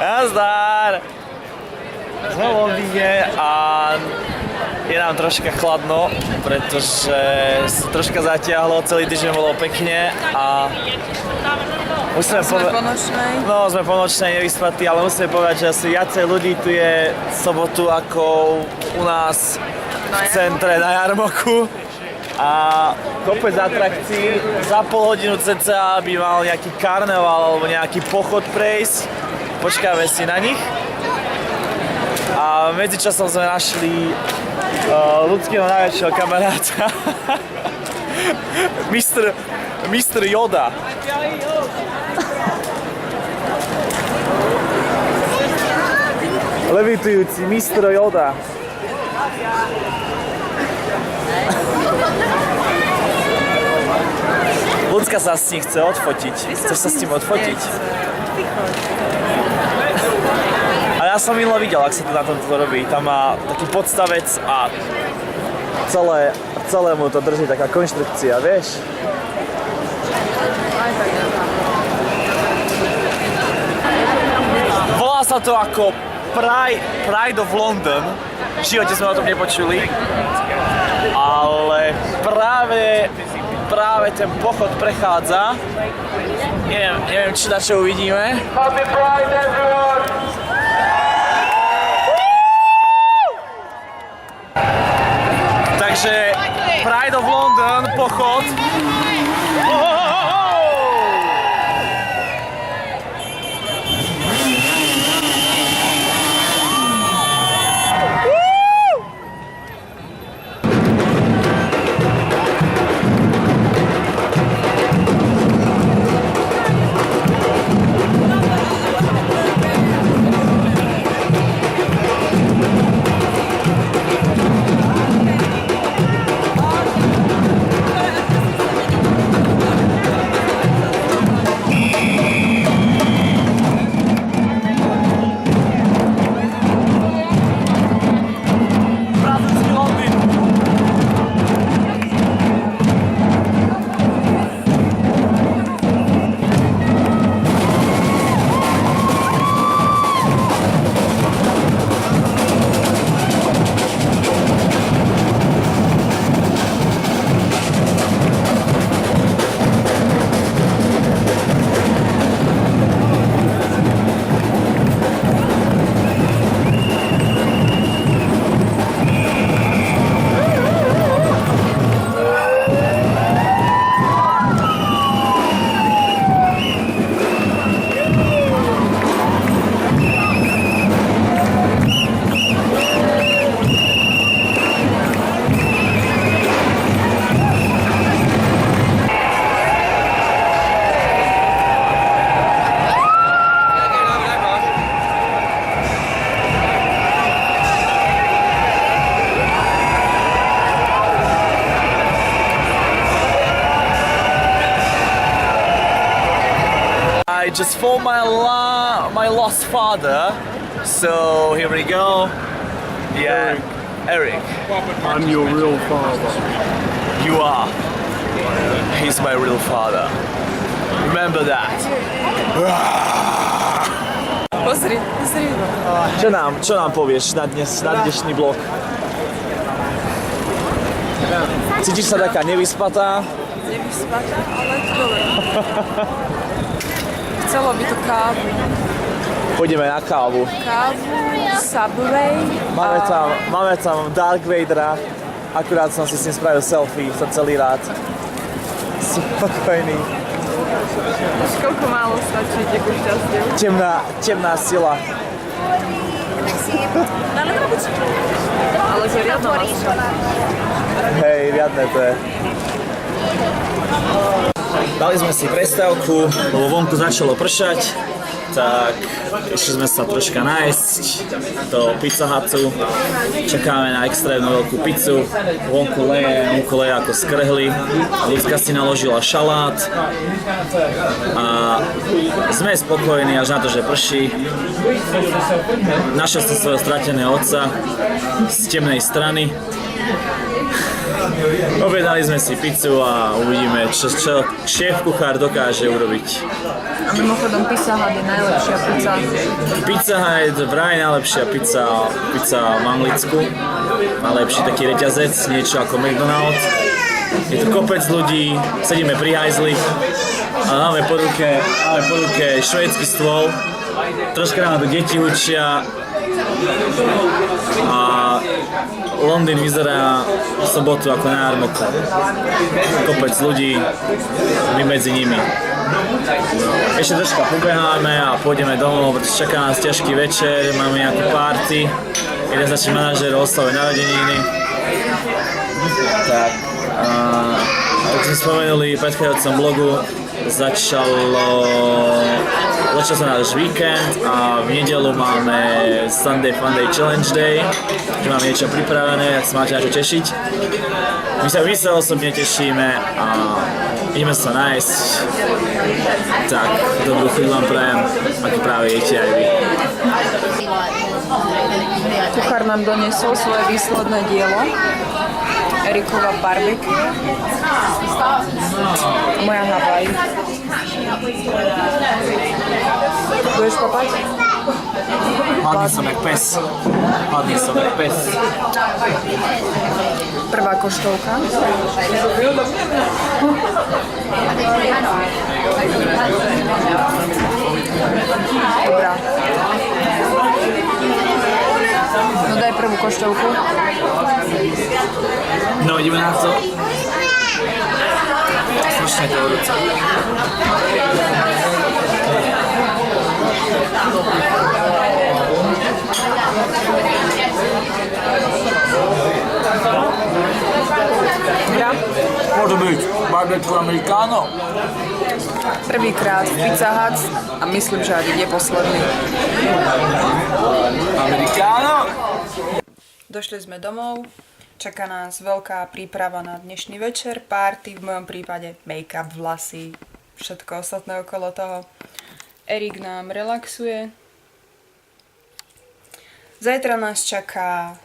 Nazdar! Sme v Londýne a je nám troška chladno, pretože sa troška zatiahlo, celý týždeň bolo pekne a musíme sme po nočnej nevyspatí, ale musíme povedať, že asi viacej ľudí tu je v sobotu ako u nás v centre na Jarmoku. A kopec atrakcií, za pol hodinu cca by mal nejaký karneval alebo nejaký pochod prejsť. Počkáme si na nich. A medzičasom sme našli ľudského najväčšieho kamaráta. Mr. Yoda. Levitujúci Mr. Yoda. Ľudská sa s ním chce odfotiť. Chceš sa s tým odfotiť? A ja som minule videl, ak sa to na tomto robí. Tam má taký podstavec a celé mu to drží taká konštrukcia, vieš? Volá sa to ako Pride of London. V živote sme o tom nepočuli. Ale práve ten pochod prechádza. Neviem, či na čo uvidíme. Happy Pride, everyone! Takže Pride of London, pochod. I just found my lost father, so here we go. Yeah, Eric. I'm your real father. You are. He's my real father. Remember that. Pozri. Čo nám povieš na dnešný blog? Cítiš sa taká nevyspatá? Nevyspatá, ale to dobre. Chcelo by to kávu. Pôjdeme na kávu. Subway. Máme tam Dark Vadera. Akurát som si s ním spravil selfie, som celý rád. Spokojný. Už koľko málo stačí, ďakuj šťastie. Temná sila. Ale to riadno maslo. Hej, riadne to je. Dali sme si prestávku, lebo vonku začalo pršať, tak išli sme sa troška nájsť do Pizza Hutu. Čakáme na extrémnu veľkú pizzu, vonku leje ako skrhli. Ľudská si naložila šalát a sme spokojní až na to, že prší. Našiel som svojho strateného otca z temnej strany. Objednali sme si pizzu a uvidíme, čo šéf-kuchár dokáže urobiť. A mimochodom Pizza Hut je najlepšia pizza. Pizza Hut je vraj najlepšia pizza v Anglicku. Najlepší taký reťazec, niečo ako McDonald's. Je tu kopec ľudí, sedíme pri hajzli a máme po ruke švédsky stôl. Troška nám tu deti učia a Londýn vyzerá v sobotu ako na jarmoku. Kopec ľudí, my medzi nimi. Ešte troška pobeháme a pôjdeme domov, pretože čaká nás ťažký večer, máme nejakú party. Jeden z našich manažerov oslavuje narodeniny. Tak, ako sme spomenuli v predchádzajúcom blogu, začal sa náš víkend a v nedeľu máme Sunday Funday Challenge Day, že máme niečo pripravené, ak sa máte na čo tešiť. My sa osobne tešíme a ideme sa nájsť. Tak, dobrú chuť vám prajem, ako práve jete aj vy. Kuchár nám doniesol svoje výsledné dielo. Erikova barbecue. Moja Havaj. Budeš papať? Hladný som jak pes. Prvá koštovka. Dobrá. No daj prvú koštovku. No ideme na to. Strašne to horúce. Dobrá. Môže byť barbecue americano. Prvýkrát v Pizza Hut a myslím, že ani neposledný. Americano. Došli sme domov, čaká nás veľká príprava na dnešný večer, party, v mojom prípade make-up, vlasy, všetko ostatné okolo toho. Erik nám relaxuje. Zajtra nás čaká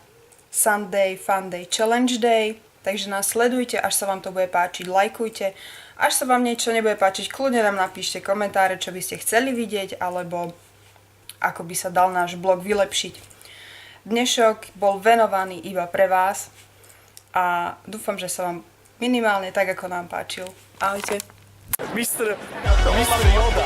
Sunday Funday Challenge Day, takže nás sledujte, až sa vám to bude páčiť, lajkujte. Až sa vám niečo nebude páčiť, kľudne nám napíšte komentáre, čo by ste chceli vidieť, alebo ako by sa dal náš blog vylepšiť. Dnešok bol venovaný iba pre vás a dúfam, že sa vám minimálne tak, ako nám páčil. Ahojte. Mr. Yoda.